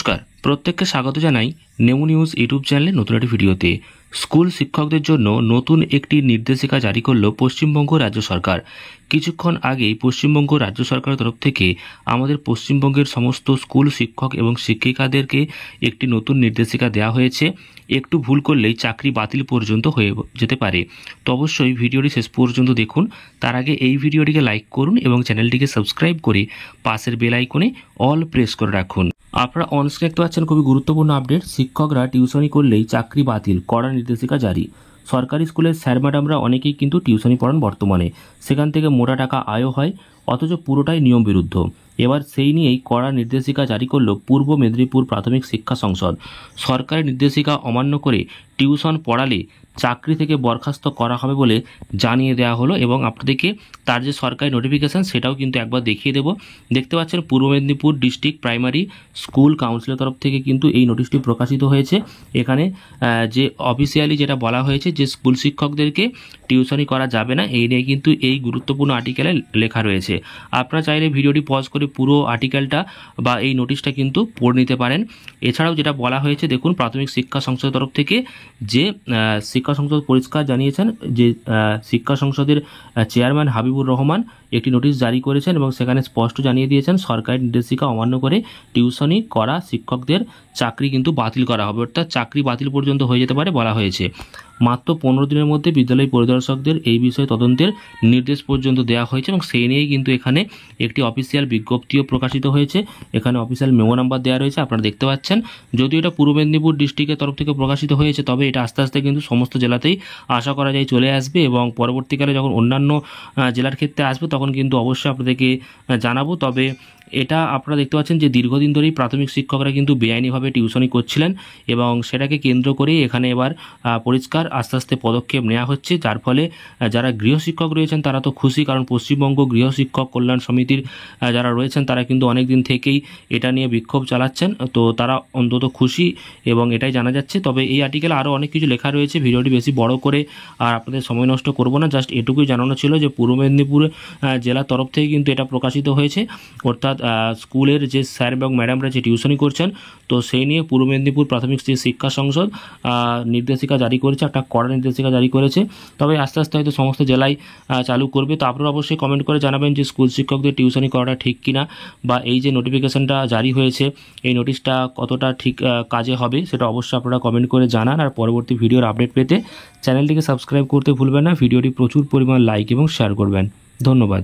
নমস্কার, প্রত্যেককে স্বাগত জানাই নেমু নিউজ ইউটিউব চ্যানেলে নতুন একটি ভিডিওতে। স্কুল শিক্ষকদের জন্য নতুন একটি নির্দেশিকা জারি করল পশ্চিমবঙ্গ রাজ্য সরকার। কিছুক্ষণ আগেই পশ্চিমবঙ্গ রাজ্য সরকারের তরফ থেকে আমাদের পশ্চিমবঙ্গের সমস্ত স্কুল শিক্ষক এবং শিক্ষিকাদেরকে একটি নতুন নির্দেশিকা দেওয়া হয়েছে। একটু ভুল করলেই চাকরি বাতিল পর্যন্ত হয়ে যেতে পারে। তো অবশ্যই ভিডিওটি শেষ পর্যন্ত দেখুন। তার আগে এই ভিডিওটিকে লাইক করুন এবং চ্যানেলটিকে সাবস্ক্রাইব করে পাশের বেল আইকনে অল প্রেস করে রাখুন। আপনারা অনস্ক্রিনে দেখতে পাচ্ছেন খুবই গুরুত্বপূর্ণ আপডেট। শিক্ষকরা টিউশনি করলেই চাকরি বাতিল, কড়া নির্দেশিকা জারি। সরকারি স্কুলের স্যার ম্যাডামরা অনেকেই কিন্তু টিউশনি পড়ান বর্তমানে, সেখান থেকে মোটা টাকা আয়ও হয়, অথচ পুরোটাই নিয়ম বিরুদ্ধ। এবার সেই নিয়েই কড়া নির্দেশিকা জারি করল পূর্ব মেদিনীপুর প্রাথমিক শিক্ষা সংসদ। সরকারি নির্দেশিকা অমান্য করে টিউশন পড়ালে চাকরি থেকে বরখাস্ত করা হবে বলে জানিয়ে দেওয়া হলো এবং আপনাদেরকে তার যে সরকারি নোটিফিকেশান সেটাও কিন্তু একবার দেখিয়ে দেব। দেখতে পাচ্ছেন পূর্ব মেদিনীপুর ডিস্ট্রিক্ট প্রাইমারি স্কুল কাউন্সিলের তরফ থেকে কিন্তু এই নোটিশটি প্রকাশিত হয়েছে। এখানে যে অফিসিয়ালি যেটা বলা হয়েছে যে স্কুল শিক্ষকদেরকে টিউশনি করা যাবে না, এই নিয়ে কিন্তু এই গুরুত্বপূর্ণ আর্টিকেলে লেখা রয়েছে। আপনারা চাইলে ভিডিওটি পজ করে পুরো আর্টিকেলটা বা এই নোটিশটা কিন্তু পড়ে নিতে পারেন। এছাড়াও যেটা বলা হয়েছে দেখুন, প্রাথমিক শিক্ষা সংসদের তরফ থেকে যে শিক্ষা সংসদ পরিষ্কার জানিয়েছেন যে শিক্ষা সংসদের চেয়ারম্যান হাবিবুর রহমান একটি নোটিশ জারি করেছেন এবং সেখানে স্পষ্ট জানিয়ে দিয়েছেন সরকারি নির্দেশিকা অমান্য করে টিউশনি করা শিক্ষকদের চাকরি কিন্তু বাতিল করা হবে, অর্থাৎ চাকরি বাতিল পর্যন্ত হয়ে যেতে পারে বলা হয়েছে। মাত্র 15 দিনের মধ্যে বিদ্যালয় পরিদর্শকদের এই বিষয়ে তদন্তের নির্দেশ পর্যন্ত দেওয়া হয়েছে এবং সেই নিয়েই কিন্তু এখানে একটি অফিসিয়াল বিজ্ঞপ্তিও প্রকাশিত হয়েছে। এখানে অফিসিয়াল মেমো নাম্বার দেওয়া রয়েছে, আপনারা দেখতে পাচ্ছেন। যদিও এটা পূর্ব মেদিনীপুর ডিস্ট্রিক্টের তরফ থেকে প্রকাশিত হয়েছে, তবে এটা আস্তে আস্তে কিন্তু সমস্ত জেলাতেই আশা করা যায় চলে আসবে এবং পরবর্তীকালে যখন অন্যান্য জেলার ক্ষেত্রে আসবে তখন কিন্তু অবশ্যই আপনাদেরকে জানাবো। তবে এটা আপনারা দেখতে পাচ্ছেন যে দীর্ঘদিন ধরেই প্রাথমিক শিক্ষকরা কিন্তু বেআইনিভাবে টিউশনি করছিলেন এবং সেটাকে কেন্দ্র করেই এখানে এবার পরিষ্কার আস্তে আস্তে পদক্ষেপ নেওয়া হচ্ছে, যার ফলে যারা গৃহশিক্ষক রয়েছেন তারা তো খুশি, কারণ পশ্চিমবঙ্গ গৃহশিক্ষক কল্যাণ সমিতির যারা রয়েছেন তারা কিন্তু অনেক দিন থেকেই এটা নিয়ে বিক্ষোভ চালাচ্ছেন, তো তারা অন্তত খুশি এবং এটাই জানা যাচ্ছে। তবে এই আর্টিকেলে আরও অনেক কিছু লেখা রয়েছে, ভিডিওটি বেশি বড় করে আর আপনাদের সময় নষ্ট করব না, জাস্ট এটুকুই জানানো ছিল যে পূর্ব মেদিনীপুর জেলার তরফ থেকে কিন্তু এটা প্রকাশিত হয়েছে, অর্থাৎ স্কুলের যে স্যার এবং ম্যাডামরা যে টিউশনি করছেন তো সেই নিয়ে পূর্ব মেদিনীপুর প্রাথমিক শিক্ষা সংসদ নির্দেশিকা জারি করেছে, একটা কড়া নির্দেশিকা জারি করেছে। তবে আস্তে আস্তে হয়তো সমস্ত জেলায় চালু করবে। তো আপনারা অবশ্যই কমেন্ট করে জানাবেন যে স্কুল শিক্ষকদের টিউশনি করাটা ঠিক কিনা, বা এই যে নোটিফিকেশানটা জারি হয়েছে এই নোটিশটা কতটা ঠিক কাজে হবে সেটা অবশ্যই আপনারা কমেন্ট করে জানান। আর পরবর্তী ভিডিওর আপডেট পেতে চ্যানেলটিকে সাবস্ক্রাইব করতে ভুলবেন না। ভিডিওটি প্রচুর পরিমাণ লাইক এবং শেয়ার করবেন। ধন্যবাদ।